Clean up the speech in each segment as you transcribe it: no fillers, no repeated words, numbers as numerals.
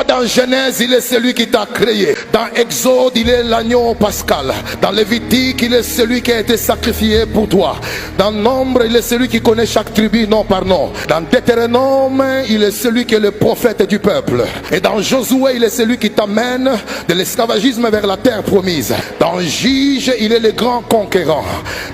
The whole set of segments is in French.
dans Genèse, il est celui qui t'a créé. Dans Exode, il est l'agneau pascal. Dans Lévitique, il est celui qui a été sacrifié pour toi. Dans Nombre, il est celui qui connaît chaque tribu nom par nom. Dans Deutéronome, il est celui qui est le prophète du peuple. Et dans Josué, il est celui qui t'amène de l'esclavagisme vers la terre promise. Dans Juge, il est le grand conquérant.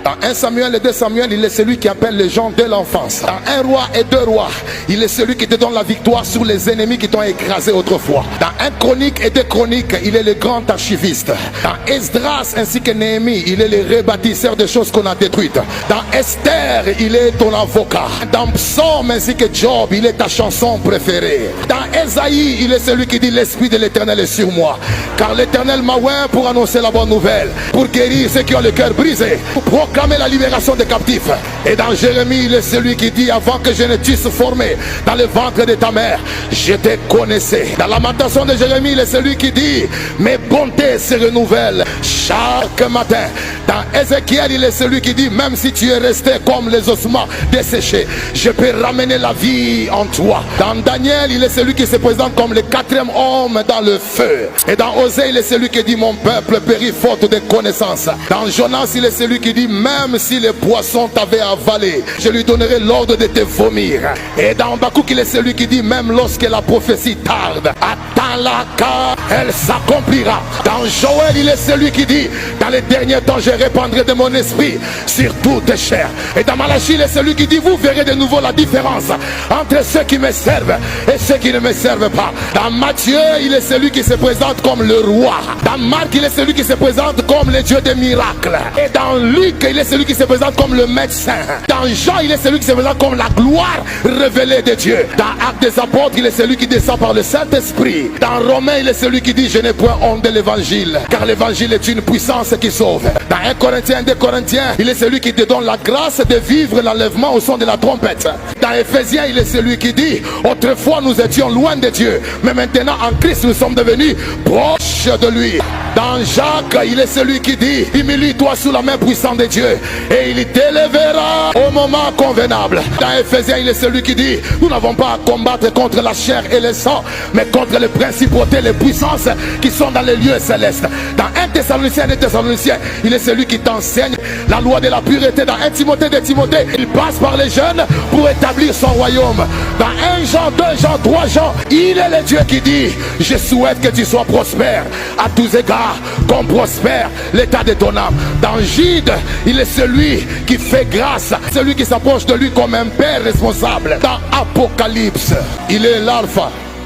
Dans 1 Samuel et 2 Samuel, il est celui qui appelle les gens dès l'enfance. Dans 1 roi et 2 rois, il est celui qui te donne la victoire sur les ennemis qui t'ont écrasé autrefois. Dans 1 chronique et 2 chroniques, il est le grand archiviste. Dans Esdras ainsi que Néhémie, il est le rebâtisseur des choses qu'on a détruites. Dans Esther, il est ton avocat. Dans Psaume ainsi que Job, il est ta chanson préférée. Dans Ésaïe, il est celui qui dit l'Esprit de l'Éternel est sur moi. Car l'Éternel m'a oint pour annoncer la bonne nouvelle, pour guérir ceux qui ont le cœur brisé, pour proclamer la libération des captifs. Et dans Jérémie, il est celui qui dit avant que je ne t'eusse formé dans le ventre de ta mère, je te connaissais. Dans Lamentation de Jérémie, il est celui qui dit mes bontés se renouvellent chaque matin. Dans Ézéchiel, il est celui qui dit même si tu es resté comme les ossements desséchés, je peux ramener la vie en toi. Dans Daniel, il est celui qui se présente comme le 4e homme dans le feu. Et dans Osée, il est celui qui dit mon peuple périt faute de connaissances. Dans Jonas, il est celui qui dit même si les poissons t'avaient avalé, je lui donnerai l'ordre de te vomir. Et dans Habakkuk, il est celui qui dit même lorsque la prophétie tarde, attends-la car elle s'accomplira. Dans Joël, il est celui qui dit dans les derniers temps je répandrai de mon esprit sur toutes chairs. Et dans Malachie, il est celui qui dit vous verrez de nouveau la différence entre ceux qui me servent et ceux qui ne me servent pas. Dans Matthieu, il est celui qui se présente comme le roi. Dans Marc, il est celui qui se présente comme le Dieu des miracles. Et dans Luc, il est celui qui se présente comme le médecin. Dans Jean, il est celui qui se présente comme la gloire révélée de Dieu. Dans Actes des Apôtres, il est celui qui descend par le Saint-Esprit. Dans Romains, il est celui qui dit je n'ai point honte de l'évangile, car l'évangile est une puissance qui sauve. Dans 1 Corinthiens, 2 Corinthiens, il est celui qui te donne la grâce de vivre l'enlèvement au son de la trompette. Dans Éphésiens, il est celui qui dit autrefois nous étions loin de Dieu, mais maintenant en Christ nous sommes devenus proches de lui. Dans Jacques, il est celui qui dit humilie-toi sous la main puissante de Dieu et il t'élèvera au moment convenable. Dans Éphésiens, il est celui qui dit nous n'avons pas à combattre contre la chair et le sang, mais contre les principautés, les puissances qui sont dans les lieux célestes. Dans 1 Thessaloniciens, il est celui qui t'enseigne la loi de la pureté. Dans 1 Timothée de Timothée, il passe par les jeunes pour établir son royaume. Dans 1 Jean, 2 Jean, 3 Jean, il est le Dieu qui dit je souhaite que tu sois prospère à tous égards, qu'on prospère l'état de ton âme. Dans Jude, il est celui qui fait grâce, celui qui s'approche de lui comme un père responsable. Dans Apocalypse, il est l'alpha